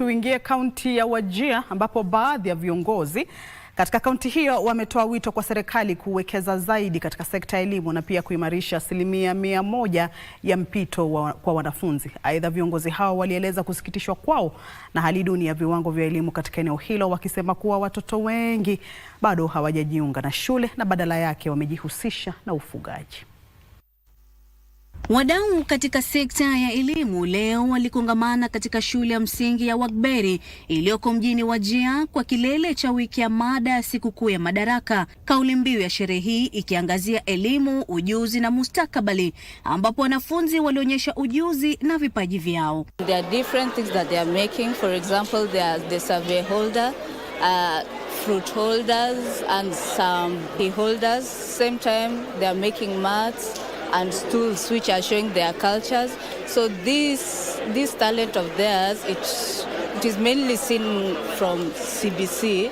Tuingie kaunti ya Wajir ambapo baadhi ya viongozi katika kaunti hiyo wametoa wito kwa serikali kuwekeza zaidi katika sekta ya elimu na pia kuimarisha 100% ya mpito kwa wanafunzi. Aidha, viongozi hao walieleza kusikitishwa kwao na hali duni ya viwango vya elimu katika eneo hilo, wakisema kuwa watoto wengi bado hawajajiunga na shule na badala yake wamejihusisha na ufugaji. Wadau katika sekta ya elimu leo walikongamana katika shule ya msingi ya Wagberi iliyoko mjini Wajir kwa kilele cha wiki ya mada ya sikukuu ya Madaraka. Kauli mbiu ya sherehe hii ikiangazia elimu, ujuzi na mustakabali, ambapo wanafunzi walionyesha ujuzi na vipaji vyao. There are different things that they are making. For example, they are the survey holder, fruit holders and some bee holders. Same time they are making mats and stools which are showing their cultures. So this talent of theirs, it is mainly seen from CBC,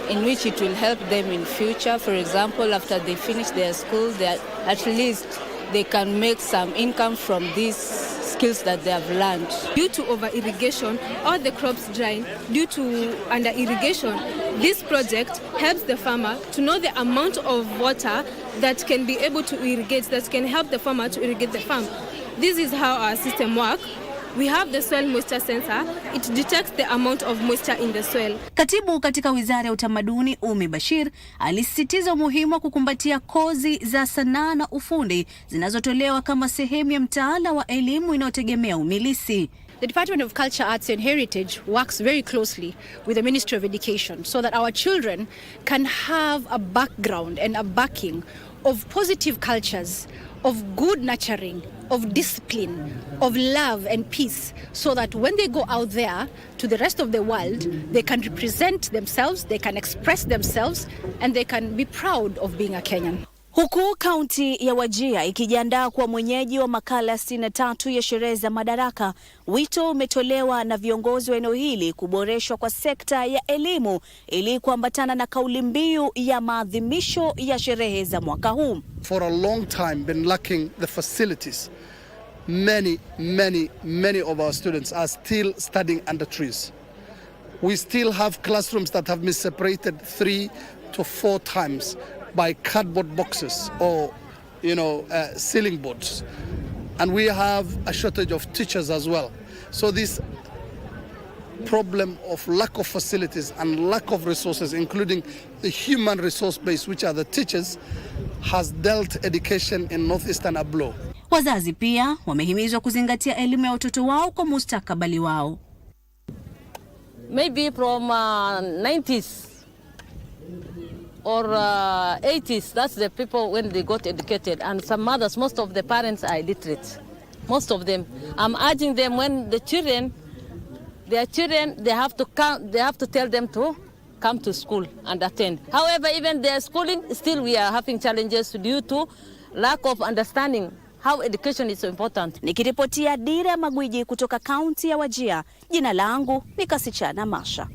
in which it will help them in future. For example, after they finish their schools, at least they can make some income from these skills that they have learned. Due to over-irrigation, all the crops drying, due to under-irrigation, this project helps the farmer to know the amount of water that can be able to irrigate, that can help the farmer to irrigate the farm. This is how our system works. We have the soil moisture sensor. It detects the amount of moisture in the soil. Katibu katika Wizara ya Utamaduni Umi Bashir alisisitiza umuhimu wa kukumbatia kozi za sanaa na ufundi zinazotolewa kama sehemu ya mtaala wa elimu inayotegemea umilisi. The Department of Culture, Arts and Heritage works very closely with the Ministry of Education so that our children can have a background and a backing of positive cultures, of good nurturing, of discipline, of love and peace, so that when they go out there to the rest of the world, they can represent themselves, they can express themselves, and they can be proud of being a Kenyan. Huku kaunti ya Wajir ikijiandaa kwa mwenyeji wa makala 63 ya sherehe za Madaraka, wito umetolewa na viongozi wa eneo hili kuboreshwa kwa sekta ya elimu ili kuambatana na kauli mbiu ya maadhimisho ya sherehe za mwaka huu. For a long time been lacking the facilities. Many of our students are still studying under trees. We still have classrooms that have been separated 3 to 4 times by cardboard boxes or, ceiling boards. And we have a shortage of teachers as well. So this problem of lack of facilities and lack of resources, including the human resource base, which are the teachers, has dealt education in Northeastern a blow. Wazazi pia wamehimizwa kuzingatia elimu ya watoto wao kwa mustakabali wao. Maybe from 90s or 80s, that's the people when they got educated, and some mothers, most of the parents are illiterate, most of them. I'm urging them, when their children, they have to tell them to come to school and attend. However, even their schooling, still we are having challenges due to lack of understanding how education is so important. Nikiripotia Dira Magwiji kutoka kaunti ya Wajir, jina langu ni Kasichana Masha.